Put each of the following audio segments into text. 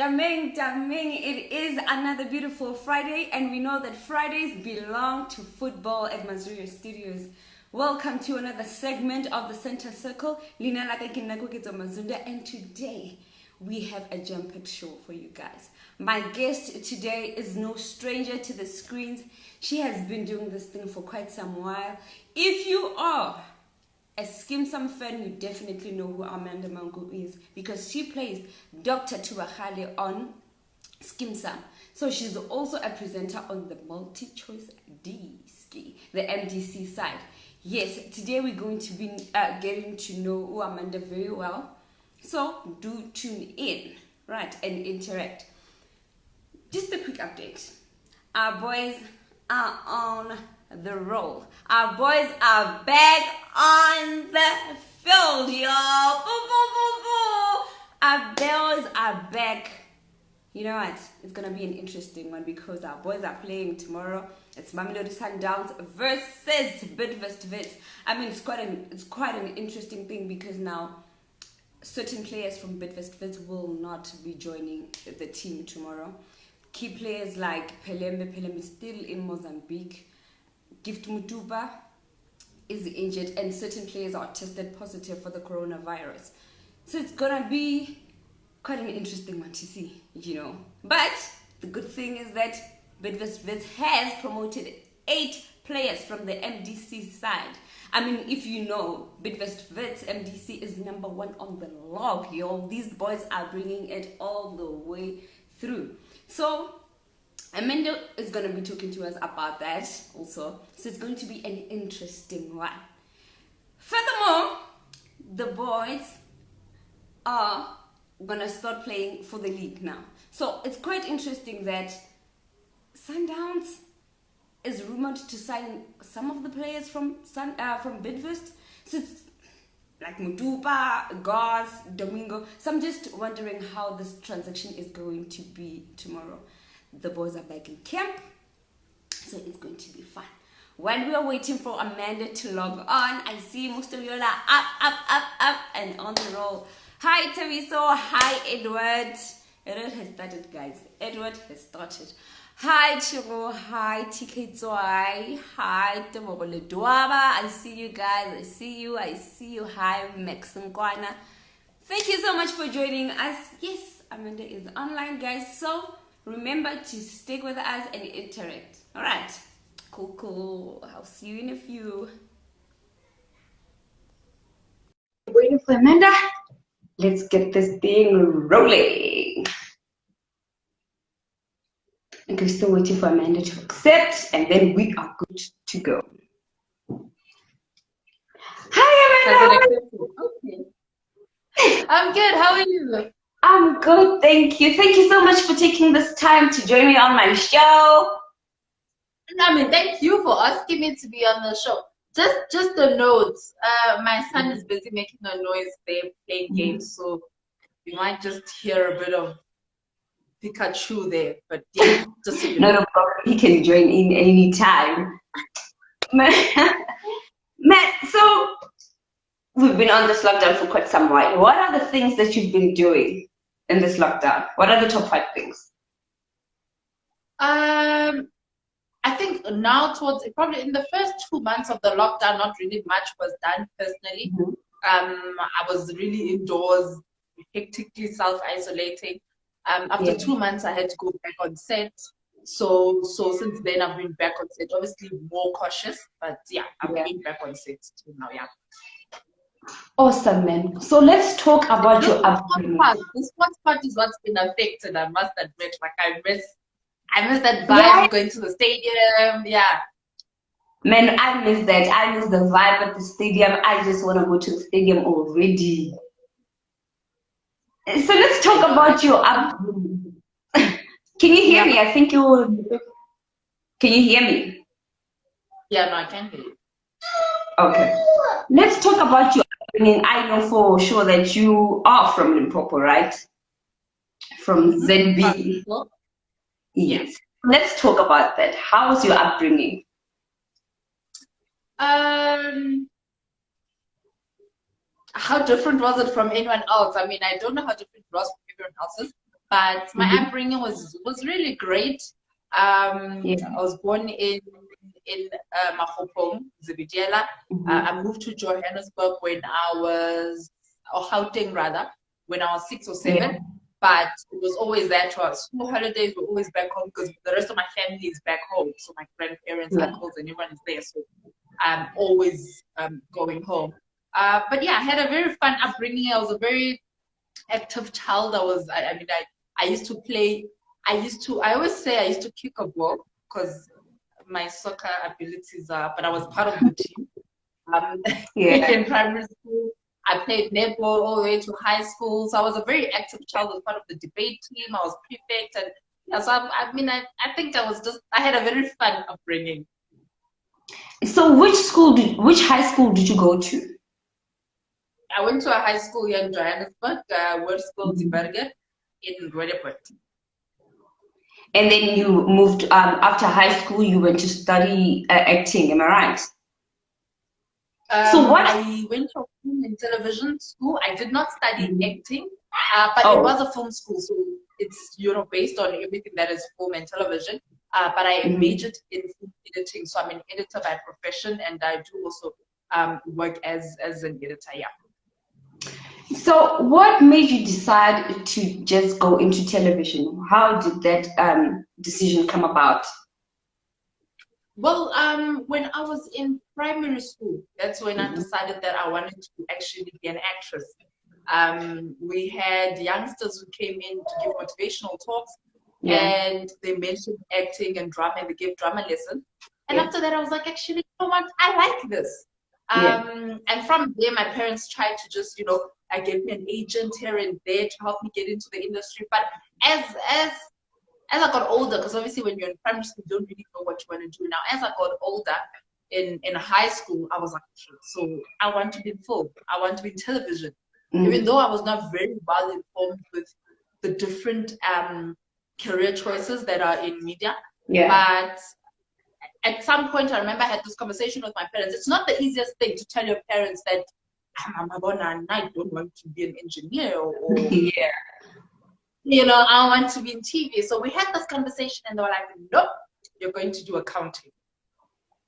Daming, it is another beautiful Friday, and we know that Fridays belong to football at Mazuriya Studios. Welcome to another segment of the Center Circle. Lina Mazunda, and today we have a jam-packed show for you guys. My guest today is no stranger to the screens. She has been doing this thing for quite some while. If you are a Skimsam fan, you definitely know who Amanda Manku is because she plays Dr. Tubakale on Skimsam. So she's also a presenter on the multi-choice D-Ski, the MDC side. Yes, today we're going to be getting to know Amanda very well. So do tune in, right, and interact. Just a quick update. Our boys are on the roll. Our boys are back on the field, y'all. Boo, boo, boo, boo. Our boys are back. You know what? It's gonna be an interesting one because our boys are playing tomorrow. It's Mamelodi Sundowns versus Bidvest. I mean, it's quite an interesting thing because now certain players from Bidvest will not be joining the team tomorrow. Key players like Pelembe is still in Mozambique. Gift Mutuba is injured, and certain players are tested positive for the coronavirus. So it's gonna be quite an interesting one to see, you know. But the good thing is that Bidvest has promoted 8 players from the MDC side. I mean, if you know, Bidvest MDC is number 1 on the log, yo. These boys are bringing it all the way through. So Amanda is going to be talking to us about that also. So it's going to be an interesting one. Furthermore, the boys are going to start playing for the league now. So it's quite interesting that Sundowns is rumored to sign some of the players from Bidvest. So it's like Mutupa, Gaz, Domingo. So I'm just wondering how this transaction is going to be tomorrow. The boys are back in camp, so it's going to be fun. While we are waiting for Amanda to log on, I see Mustoviola up, and on the roll. Hi, Taviso. Hi, Edward. Edward has started, guys. Edward has started. Hi, Chiro. Hi, TK Zoai. Hi, Temobole Duaba. I see you guys. I see you. Hi, Max Nkwana. Thank you so much for joining us. Yes, Amanda is online, guys. So remember to stick with us and interact. All right. Cool. I'll see you in a few. Waiting for Amanda. Let's get this thing rolling. Okay, still waiting for Amanda to accept, and then we are good to go. Hi, Amanda. Okay. I'm good. How are you? I'm good, thank you. Thank you so much for taking this time to join me on my show. I mean, thank you for asking me to be on the show. Just a note. My son is busy making a noise. They're playing games, so you might just hear a bit of Pikachu there. But yeah, just so you know. Not a problem. He can join in anytime. Matt, so we've been on this lockdown for quite some while. What are the things that you've been doing in this lockdown? What are the top 5 things? I think now towards probably in the first 2 months of the lockdown, not really much was done personally. I was really indoors, hectically self-isolating. After 2 months, I had to go back on set. So since then, I've been back on set. Obviously, more cautious, but yeah, I've been back on set till now. Yeah. Awesome, man. So let's talk about your upbringing. The sports part is what's been affected. I must admit, like I miss that vibe of going to the stadium. Yeah. Man, I miss that. I miss the vibe at the stadium. I just want to go to the stadium already. So let's talk about your upbringing. Can you hear me? I think you. Can you hear me? Yeah, no, I can hear you. Okay. Let's talk about your upbringing. I know for sure that you are from Limpopo, right? From ZB. Yes. Let's talk about that. How was your upbringing? How different was it from anyone else? I mean, I don't know how different it was from everyone else's. But my upbringing was really great. I was born in Makgopong, Zibidela. I moved to Johannesburg when I was, or Gauteng rather, when I was 6 or 7. But it was always that to us. School holidays were always back home because the rest of my family is back home. So my grandparents, uncles, and everyone is there. So I'm always going home. But yeah, I had a very fun upbringing. I was a very active child. I used to play. I always say I used to kick a ball because my soccer abilities are, but I was part of the team. In primary school, I played netball all the way to high school. So I was a very active child. I was part of the debate team. I was prefect. And yeah, so I think I had a very fun upbringing. So which high school did you go to? I went to a high school here in Johannesburg, School Zimberger in Roodepoort. And then you moved, after high school, you went to study acting, am I right? I went to a film and television school. I did not study acting, but it was a film school, so it's based on everything that is film and television. But I majored in film editing, so I'm an editor by profession, and I do also work as an editor. Yeah. So, what made you decide to just go into television? How did that decision come about? Well, when I was in primary school, that's when I decided that I wanted to actually be an actress. We had youngsters who came in to give motivational talks, and they mentioned acting and drama, and they gave drama lessons. And after that, I was like, actually, you know what? I like this. And from there, my parents tried to just, I gave me an agent here and there to help me get into the industry. But as I got older, because obviously when you're in primary school, you don't really know what you want to do. Now, as I got older, in high school, I was like, so I want to be in film. I want to be in television. Even though I was not very well informed with the different career choices that are in media. But at some point, I remember I had this conversation with my parents. It's not the easiest thing to tell your parents that I don't want to be an engineer or I want to be in TV. So we had this conversation and they were like, nope, you're going to do accounting.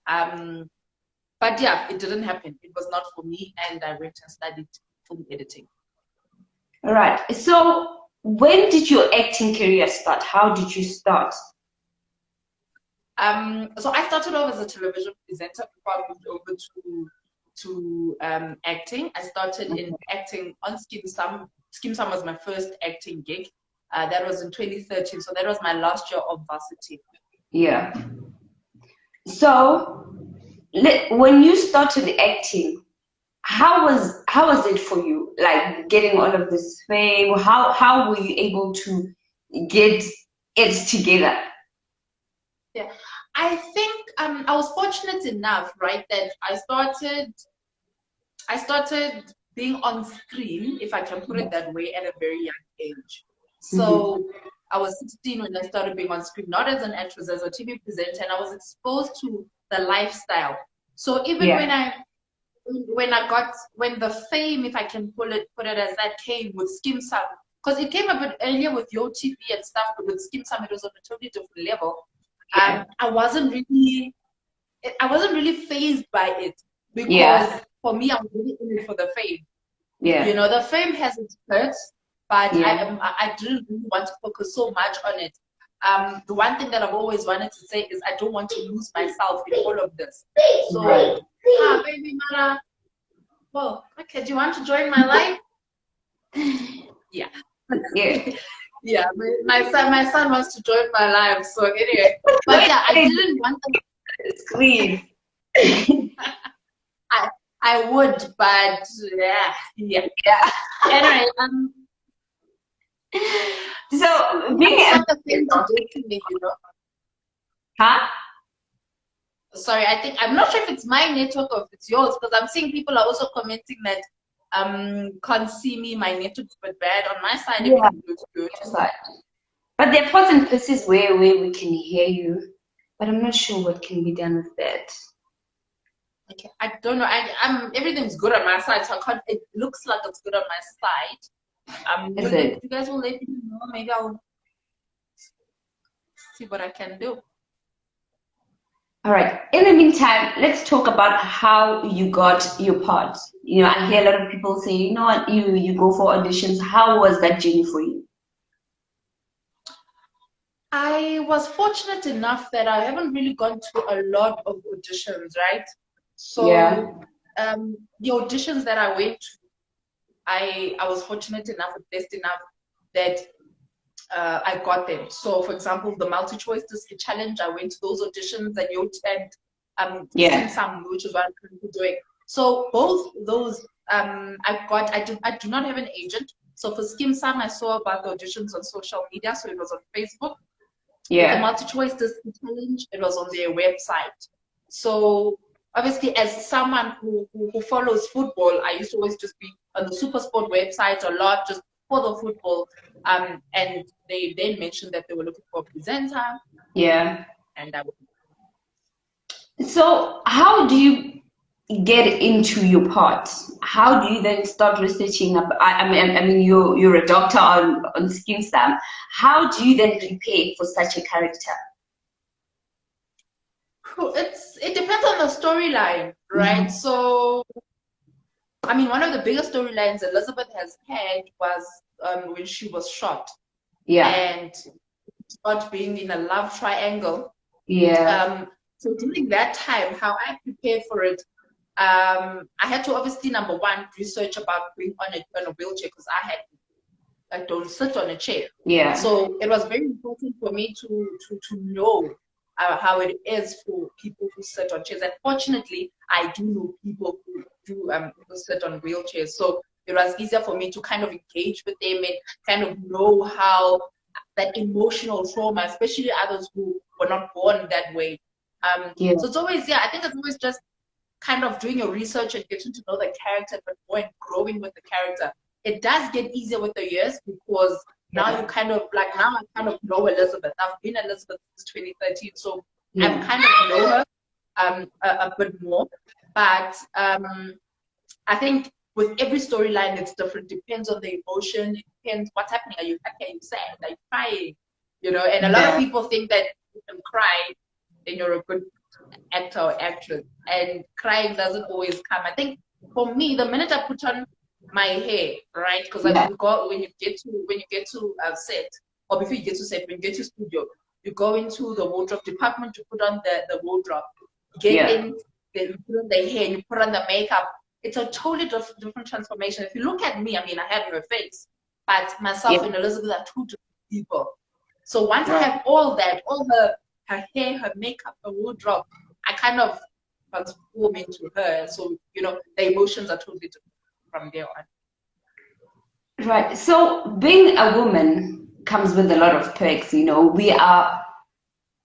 But yeah, it didn't happen. It was not for me, and I went and studied film editing. All right. So when did your acting career start? How did you start? So I started off as a television presenter before I moved over to acting. I started in acting on Skim Sam. Skim Sam was my first acting gig. That was in 2013. So that was my last year of varsity. Yeah. So when you started acting, how was it for you? Like getting all of this fame? How were you able to get it together? Yeah, I think I was fortunate enough, right, that I started being on screen, if I can put it that way, at a very young age. So I was 16 when I started being on screen, not as an actress, as a TV presenter, and I was exposed to the lifestyle. So even when the fame, if I can put it as that, came with Skim Sam, because it came a bit earlier with Yo TV and stuff, but with Skim Sam it was on a totally different level. I wasn't really fazed by it, because for me, I was really in it for the fame. The fame has its perks, but I didn't really want to focus so much on it. The one thing that I've always wanted to say is I don't want to lose myself in all of this. So, baby Mara, well, okay, do you want to join my life? Yeah. Yeah, my son wants to join my life. So anyway, but yeah, I didn't want them. Scream. I would, but yeah. Anyway, so being the thing to do to me, Huh? Sorry, I'm not sure if it's my network or if it's yours, because I'm seeing people are also commenting that can't see me, my network's a bit bad. On my side, everything looks good. But there are parts and places where we can hear you, but I'm not sure what can be done with that. Okay, I don't know. Everything's good on my side, so I can't. It looks like it's good on my side. You guys will let me know, maybe I'll see what I can do. All right. In the meantime, let's talk about how you got your part. You know, I hear a lot of people say, you know what, you go for auditions. How was that journey for you? I was fortunate enough that I haven't really gone to a lot of auditions, right? Yeah. So the auditions that I went to, I was fortunate enough and blessed enough that I got them. So, for example, the multi-choice disc challenge, I went to those auditions and Skim Yeah. Sam, which is what I'm currently doing. So both those I do not have an agent. So for Skim Sam, I saw about the auditions on social media, so it was on Facebook. With the Yeah. multi-choice disc challenge, it was on their website. So obviously, as someone who follows football, I used to always just be on the SuperSport website a lot, just for the football. And they then mentioned that they were looking for a presenter, Yeah. and I So how do you get into your part? How do you then start researching? I mean, you're a doctor on Skin Stamp. How do you then prepare for such a character? it depends on the storyline, right? Mhm. So I mean, one of the biggest storylines Elizabeth has had was when she was shot, Yeah. and not being in a love triangle. Yeah. So during that time, how I prepared for it, I had to obviously number one research about being on a wheelchair because I don't sit on a chair. Yeah. So it was very important for me to know how it is for people who sit on chairs. And fortunately, I do know people who sit on wheelchairs. So it was easier for me to kind of engage with them and kind of know how that emotional trauma, especially others who were not born that way. Yeah. So it's always, yeah, I think it's always just kind of doing your research and getting to know the character, but more and growing with the character. It does get easier with the years because now you Yeah. kind of like now I kind of know Elizabeth. I've been Elizabeth since 2013, so I've Yeah. kind of know her a bit more. But I think with every storyline, it's different. Depends on the emotion. It depends what's happening. Are you happy? Are you sad? Are you crying? You know, and a lot of Yeah. people think that you can cry and you're a good actor or actress, and crying doesn't always come. I think for me, the minute I put on my hair, right? Because like Yeah. when you get to set, or before you get to set, when you get to studio, you go into the wardrobe department to put on the wardrobe. Get Yeah. in, then you put on the hair, and you put on the makeup. It's a totally different transformation. If you look at me, I mean, I have her face, but myself Yeah. and Elizabeth are two different people. So once I Right. have all that, all her hair, her makeup, her wardrobe, I kind of transform into her. So, you know, the emotions are totally different from there on. Right. So being a woman comes with a lot of perks. You know, we are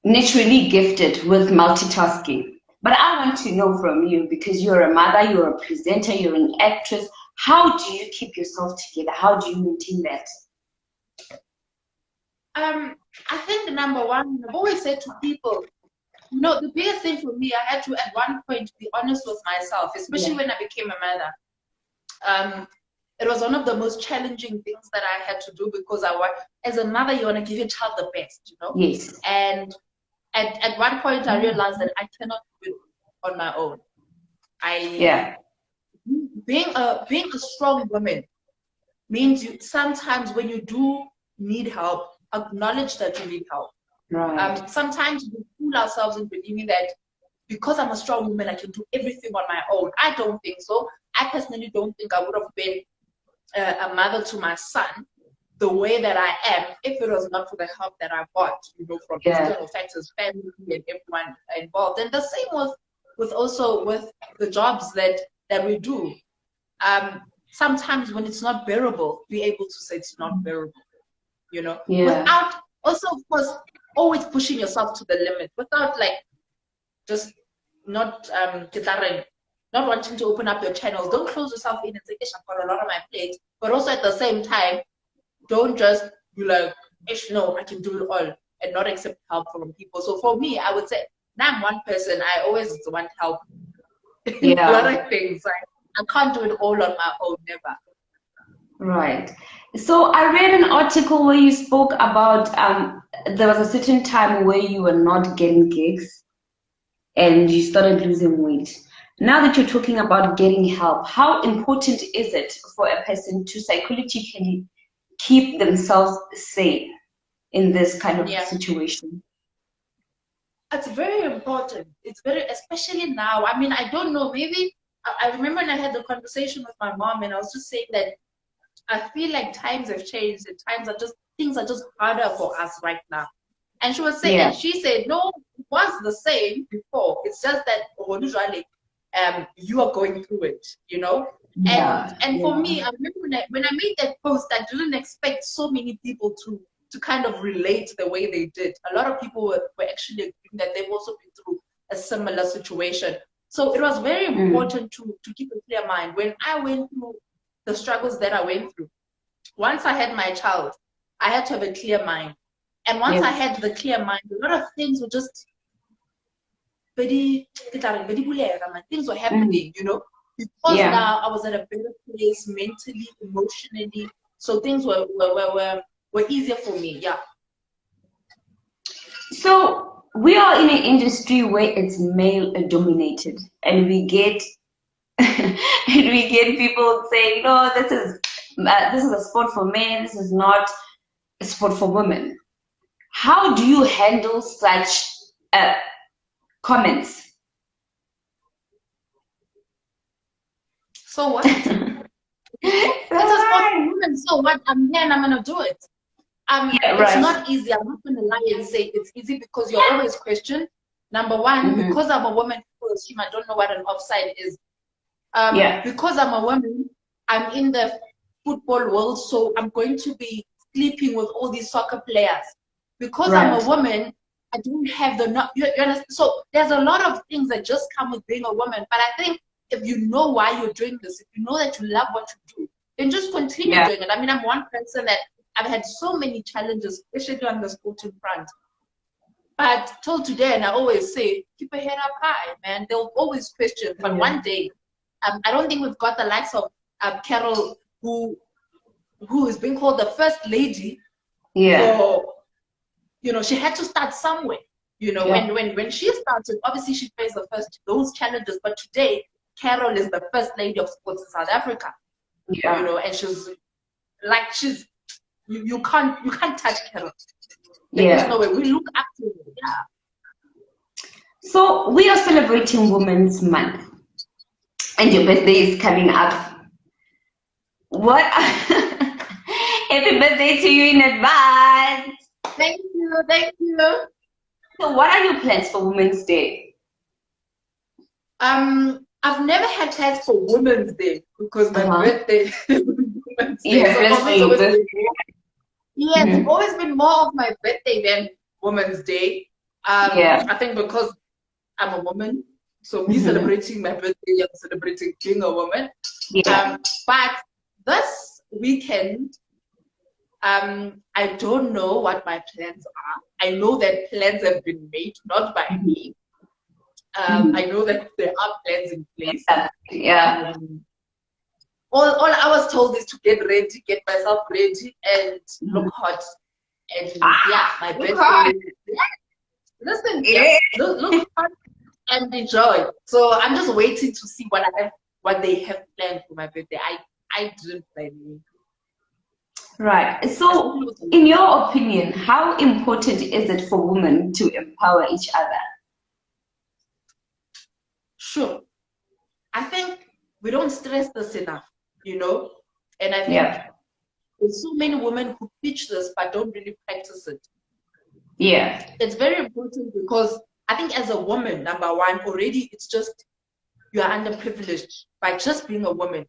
naturally gifted with multitasking. But I want to know from you because you're a mother, you're a presenter, you're an actress. How do you keep yourself together? How do you maintain that? I think number one, I've always said to people, you know, the biggest thing for me, I had to at one point be honest with myself, especially Yeah. when I became a mother. It was one of the most challenging things that I had to do because as a mother, you want to give your child the best, you know? Yes. And at one point, I realized that I cannot do it on my own. I Yeah. being a strong woman means you sometimes when you do need help, acknowledge that you need help. Right. Sometimes we fool ourselves in believing that because I'm a strong woman, I can do everything on my own. I don't think so. I personally don't think I would have been a mother to my son the way that I am if it was not for the help that I got, you know, from Yeah. external factors, family, and everyone involved. And the same with also with the jobs that we do. Sometimes when it's not bearable, be able to say it's not bearable, you know, Yeah. without also, of course, always pushing yourself to the limit, without like just not not wanting to open up your channels. Don't close yourself in and say, Ish, I've got a lot on my plate. But also at the same time, don't just be like, Ish, no, I can do it all and not accept help from people. So for me, I would say, now I'm one person, I always want help in a lot Yeah. of things. I can't do it all on my own, never. Right. So I read an article where you spoke about there was a certain time where you were not getting gigs and you started losing weight. Now that you're talking about getting help, how important is it for a person to psychologically keep themselves sane in this kind of Yeah. situation? It's very important. It's very, especially now. I mean, I don't know. Maybe I remember when I had the conversation with my mom, and I was just saying that I feel like times have changed, and things are just harder for us right now. And she was saying, Yeah. and she said, no, it was the same before. It's just that usually, you are going through it, you know. Yeah. And for Yeah. me, I remember when I made that post, I didn't expect so many people to kind of relate the way they did. A lot of people were actually agreeing that they've also been through a similar situation. So it was very important to keep a clear mind. When I went through the struggles that I went through, once I had my child, I had to have a clear mind. And once I Yes. had the clear mind, a lot of things were just very, things were happening, you know, because Yeah. now I was at a better place mentally, emotionally. So things were easier for me. Yeah. So we are in an industry where it's male dominated, and we get and we get people saying, "No, this is a sport for men. This is not a sport for women." How do you handle such uh, comments? So what? It's a sport for Right. women. So what? I'm here and I'm gonna do it. Yeah, It's right. not easy. I'm not gonna lie and say it's easy because you're always questioned. Number one, Mm-hmm. because I'm a woman, people assume I don't know what an offside is. Yeah, Because I'm a woman, I'm in the football world, so I'm going to be sleeping with all these soccer players. Because I'm a right. woman, I don't have the not. You understand? So there's a lot of things that just come with being a woman. But I think if you know why you're doing this, if you know that you love what you do, then just continue Yeah, doing it. I mean, I'm one person that I've had so many challenges, especially on the sporting front. But till today, and I always say, keep a head up high, man. They'll always question, but yeah, one day, I don't think we've got the likes of Carol, who is being called the first lady yeah, for, you know, she had to start somewhere. You know, yeah, when she started, obviously she faced the first those challenges, but today Carol is the first lady of sports in South Africa. You yeah, know, and she's you can't touch Carol. There is no yeah. way. We look up to her. Yeah. So we are celebrating Women's Month, and your birthday is coming up. What? Happy birthday to you in advance. Thank you, thank you. So, what are your plans for Women's Day? I've never had plans for Women's Day because my Uh-huh. birthday is Women's You Day. have So plans for for me, it's your always birthday. been more. Yeah, it's Hmm. always been more of my birthday than Women's Day. Yeah. I think because I'm a woman, so me Hmm. celebrating my birthday, I'm celebrating being a woman. Yeah. But this weekend, I don't know what my plans are. I know that plans have been made, not by Hmm. me. Hmm. I know that there are plans in place. Yeah. Um, all I was told is to get ready, get myself ready, and look Mhm. hot. And yeah, Ah, my God. birthday. Yeah, listen, yeah, Yeah. look hot and enjoy. So I'm just waiting to see what they have planned for my birthday. I didn't plan anything, Right. especially So, with the in your opinion, how important is it for women to empower each other? sure. I think we don't stress this enough, you know, and I think Yeah. there's so many women who teach this but don't really practice it. Yeah. It's very important because I think as a woman, number one, already it's just you are underprivileged by just being a woman.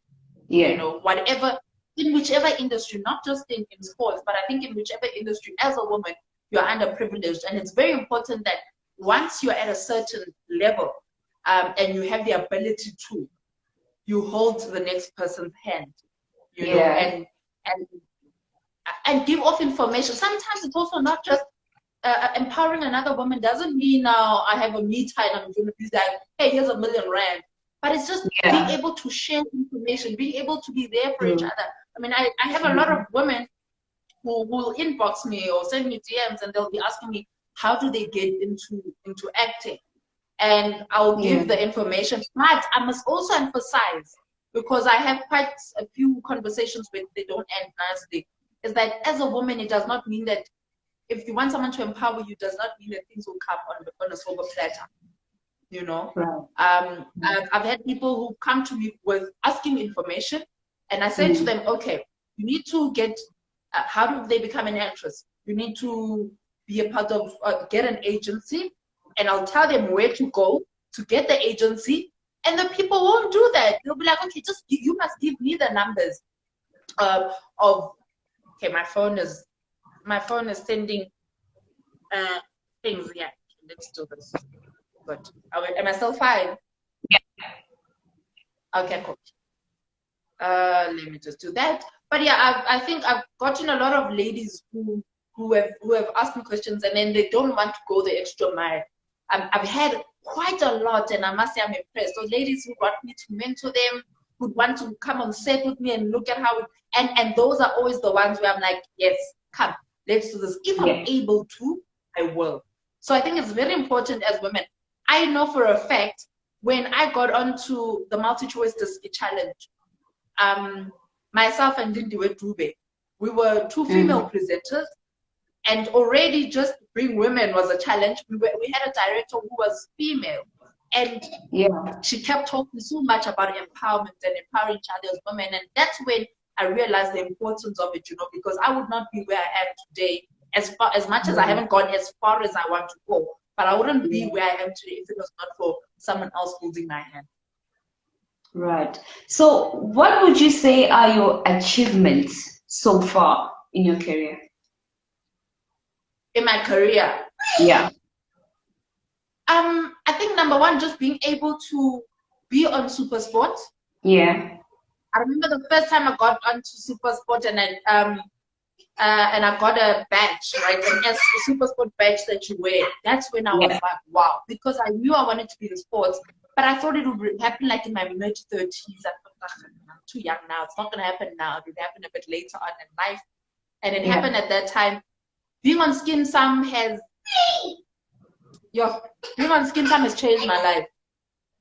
You Yeah. know, whatever in whichever industry, not just in sports, but I think in whichever industry, as a woman, you are underprivileged, and it's very important that once you're at a certain level, and you have the ability to, you hold the next person's hand, you know, Yeah. and and give off information. Sometimes it's also not just empowering another woman doesn't mean now I have a me time and I'm going to be like, hey, here's R1 million. But it's just being Yeah. able to share information, being able to be there for each True. other. I mean, I have a lot of women who will inbox me or send me DMs, and they'll be asking me, how do they get into acting? And I'll give the information. But I must also emphasize, because I have quite a few conversations where they don't end nicely, is that as a woman, it does not mean that if you want someone to empower you, does not mean that things will come on a silver platter. You know, right. I've had people who come to me with asking information, and I say to them, okay, you need to get, how do they become an actress? You need to be a part of, get an agency, and I'll tell them where to go to get the agency, and the people won't do that. They'll be like, okay, you must give me the numbers of, okay, my phone is sending things. Yeah, let's do this. Good. Am I still fine? Yeah. Okay, cool. Let me just do that. But yeah, I think I've gotten a lot of ladies who have asked me questions, and then they don't want to go the extra mile. I've had quite a lot, and I must say I'm impressed. So ladies who want me to mentor them, who want to come on set with me and look at how, and those are always the ones where I'm like, yes, come, let's do this. If I'm able to, I will. So I think it's very important as women. I know for a fact, when I got onto the multi-choice disc challenge, myself and Lindiwe Dube, we were two female presenters, and already just bring women was a challenge. We had a director who was female, and she kept talking so much about empowerment and empowering each other as women, and that's when I realized the importance of it, you know, because I would not be where I am today, as much as I haven't gone as far as I want to go, but I wouldn't be where I am today if it was not for someone else holding my hand. Right. So what would you say are your achievements so far in your career? In my career? Yeah. I think number one, just being able to be on SuperSport. Yeah. I remember the first time I got onto SuperSport, and I got a badge, right? An SuperSport badge that you wear. That's when I was like, wow, because I knew I wanted to be in sports, but I thought it would happen like in my mid-30s. I thought, I'm too young now. It's not going to happen now. It would happen a bit later on in life. And it happened at that time. Being on Skin Sam has changed my life.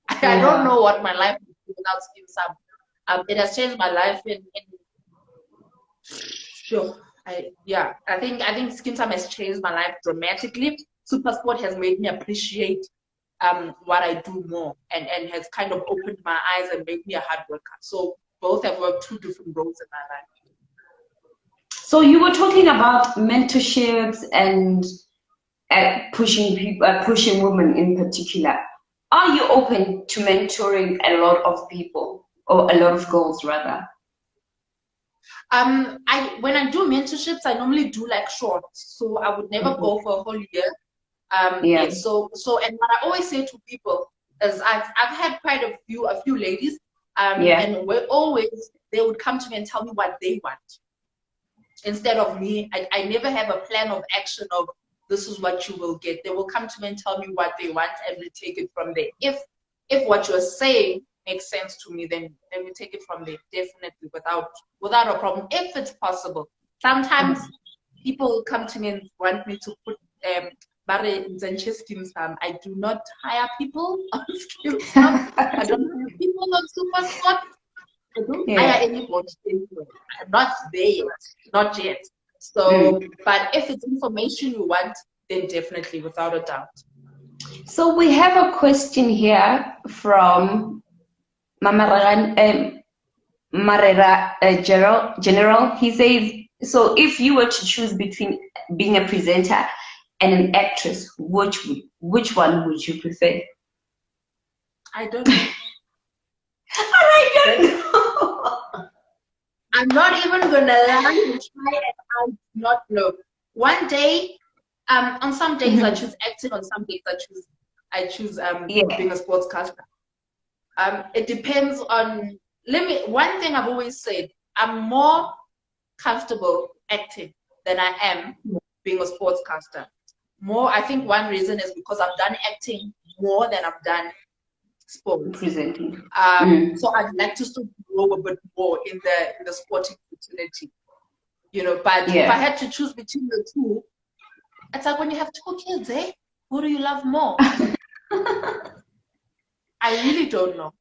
I don't know what my life would be without Skin Sam. It has changed my life I think Skin Sam has changed my life dramatically. SuperSport has made me appreciate what I do more, and has kind of opened my eyes and made me a hard worker. So both have worked two different roles in my life. So you were talking about mentorships and pushing people, pushing women in particular. Are you open to mentoring a lot of people, or a lot of girls rather? When I do mentorships, I normally do like shorts, so I would never go for a whole year. So and what I always say to people is I've had quite a few ladies, and they would come to me and tell me what they want. Instead of me, I never have a plan of action of this is what you will get. They will come to me and tell me what they want, and we take it from there. If what you're saying makes sense to me, then we take it from there, definitely, without a problem, if it's possible. Sometimes people come to me and want me to put I do not hire people on Skin Sam. I don't hire people on SuperSport. I don't hire anybody anyway. I'm not there yet, not yet. So, but if it's information you want, then definitely, without a doubt. So we have a question here from Marera General. He says, so if you were to choose between being a presenter and an actress, which one would you prefer? I don't know. I don't know. I'm not even gonna lie and try, and I do not know. One day, on some days I choose acting, on some days I choose being a sportscaster. It depends on. One thing I've always said: I'm more comfortable acting than I am being a sportscaster. I think one reason is because I've done acting more than I've done sports. Presenting. So I'd like to still grow a bit more in the sporting opportunity. But if I had to choose between the two, it's like when you have two kids, who do you love more? I really don't know.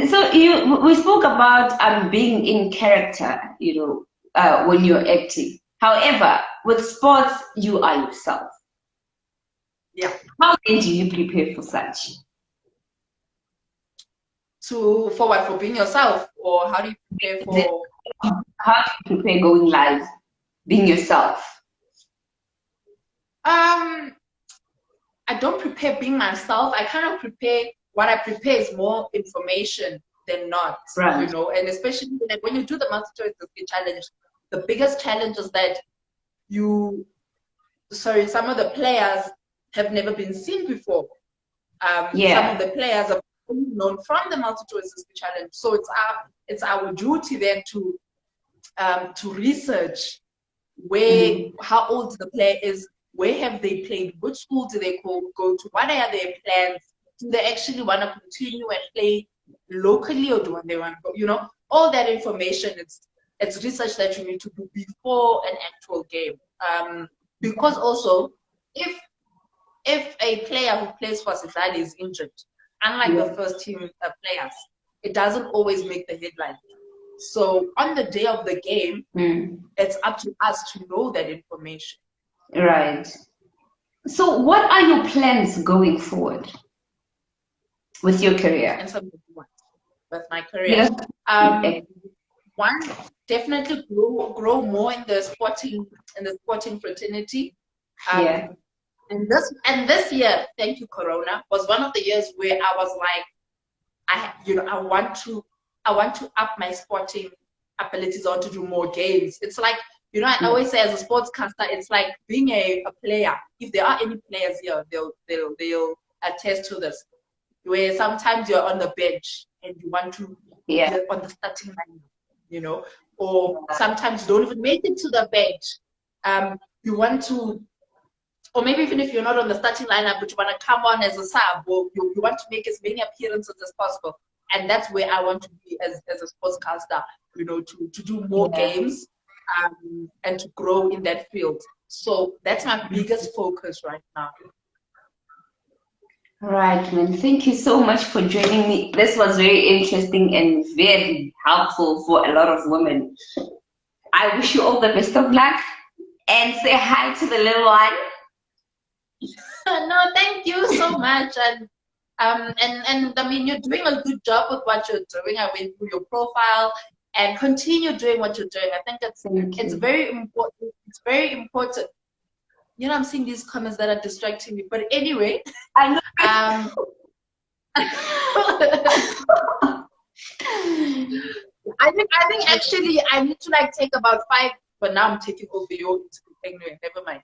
So we spoke about being in character, when you're acting. However, with sports, you are yourself. Yeah. How then do you prepare for such? For what? For being yourself? Or how do you prepare for... How do you prepare going live, being yourself? I don't prepare being myself. I kind of prepare, what I prepare is more information than not, right. And especially when you do the multi-choice challenge, the biggest challenge is that some of the players have never been seen before. Some of the players are known from the multi-choice challenge. So it's our duty then to research how old the player is, where have they played, which school do they go to, what are their plans, do they actually want to continue and play locally, or do they want to go, all that information. It's research that you need to do before an actual game, because also if a player who plays for Sisali is injured, unlike the first team players, it doesn't always make the headline. So on the day of the game, it's up to us to know that information. Right. So what are your plans going forward with your career? With my career. Yes. One, definitely grow more in the sporting fraternity. And this year, thank you, Corona, was one of the years where I was like, I want to up my sporting abilities, or to do more games. It's like, I always say as a sportscaster, it's like being a player. If there are any players here, they'll attest to this. Where sometimes you're on the bench and you want to be on the starting line, or sometimes you don't even make it to the bench. You want to, or maybe even if you're not on the starting lineup, but you want to come on as a sub, or you want to make as many appearances as possible. And that's where I want to be as a sportscaster, to do more games, and to grow in that field. So that's my biggest focus right now. Right, man. Thank you so much for joining me. This was very interesting and very helpful for a lot of women. I wish you all the best of luck, and say hi to the little one. No, thank you so much. And I mean, you're doing a good job with what you're doing. I went through your profile, and continue doing what you're doing. I think it's very important. It's very important. I'm seeing these comments that are distracting me. But anyway, I know. I think actually I need to take about 5, but now I'm taking over your interview anyway. Never mind.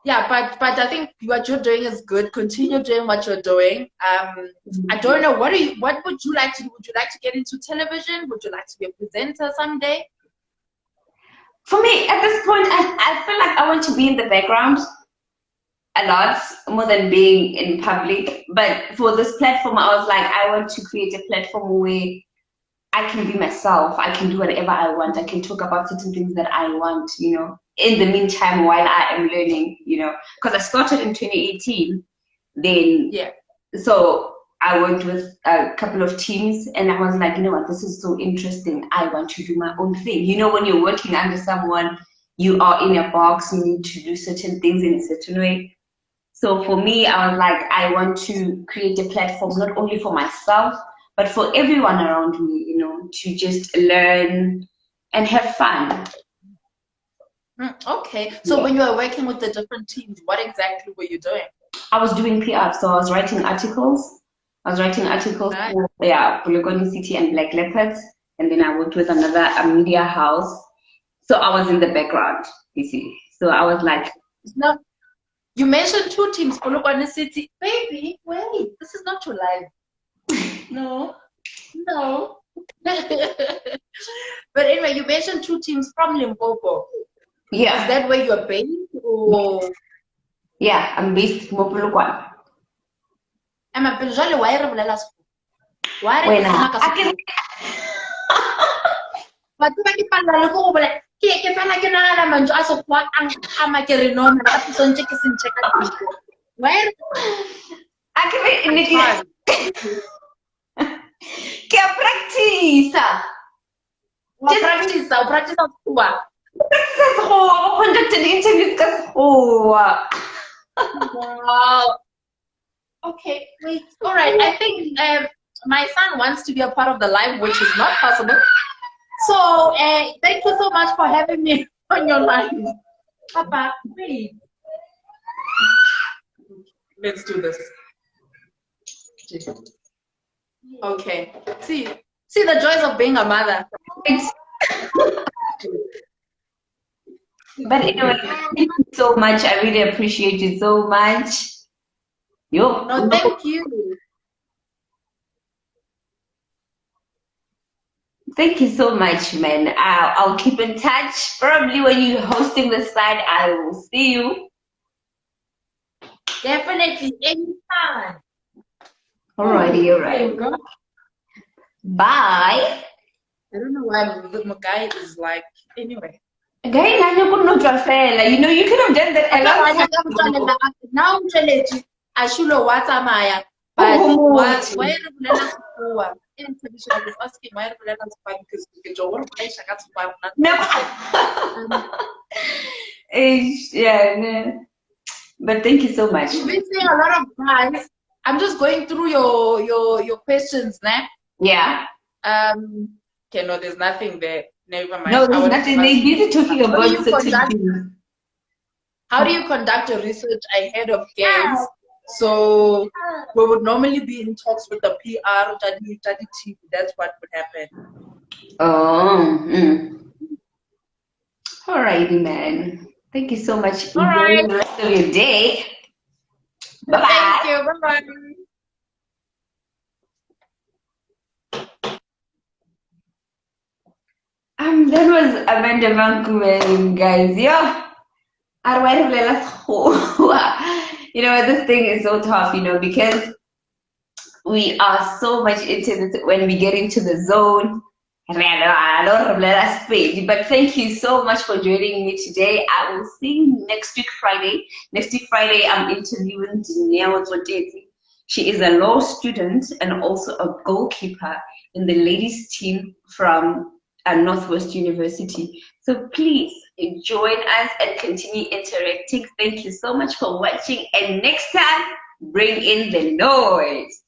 Yeah, but I think what you're doing is good. Continue doing what you're doing. I don't know, what would you like to do? Would you like to get into television? Would you like to be a presenter someday? For me, at this point, I feel like I want to be in the background a lot more than being in public. But for this platform, I was like, I want to create a platform where I can be myself. I can do whatever I want. I can talk about certain things that I want, in the meantime while I am learning, because I started in 2018. Then, so I worked with a couple of teams, and I was like, you know what, this is so interesting. I want to do my own thing. When you're working under someone, you are in a box, you need to do certain things in a certain way. So for me, I was like, I want to create a platform not only for myself, but for everyone around me, to just learn and have fun. Okay. So when you were working with the different teams, what exactly were you doing? I was doing PR, so I was writing articles. For Polokwane City and Black Leopards, and then I worked with another media house. So I was in the background, you see. So I was like... Now, you mentioned 2 teams, Polokwane City. Baby, wait, this is not your life. No. But anyway, you mentioned 2 teams from Limpopo. Yeah. Is that where you're based? Or? Yeah, I'm based in Polokwane. batho ba ke palla le go bola ke fela ke nagana mantswe a sekgowa ama ke re no mara ka tsontse ke sentse ka tiro where ke a practice practice sekgowa conducted interviews ka sekgowa. wow. Okay, wait. All right. I think my son wants to be a part of the live, which is not possible. So thank you so much for having me on your line. Papa, wait. Let's do this. Okay. See the joys of being a mother. But anyway, thank you so much. I really appreciate it so much. Yo. No, thank you. Thank you so much, man. I'll keep in touch. Probably when you're hosting the side, I will see you. Definitely, anytime. Alrighty, alright. Bye. I don't know why the guy is like, anyway. You know, you could have done that a long time ago. Now I should know what's Amaya. But why in tradition I was asking why because yeah, no. But thank you so much. You've been saying a lot of times. I'm just going through your questions now. Yeah. Okay, no, there's nothing there. Never mind. No, there's nothing. They're busy talking about certain things. How do you conduct your research ahead of games? So we would normally be in talks with the PR, study team. That's what would happen. Oh. Alrighty, man. Thank you so much. All right. Enjoy the rest of your day. Bye bye. Thank you. Bye bye. That was Amanda Manku, guys. Yeah. You know, this thing is so tough, you know, because we are so much into this when we get into the zone. But thank you so much for joining me today. I will see you next week Friday. Next week Friday, I'm interviewing Danielle Zoteti. She is a law student and also a goalkeeper in the ladies team from Northwest University. So please join us and continue interacting. Thank you so much for watching. And next time, bring in the noise.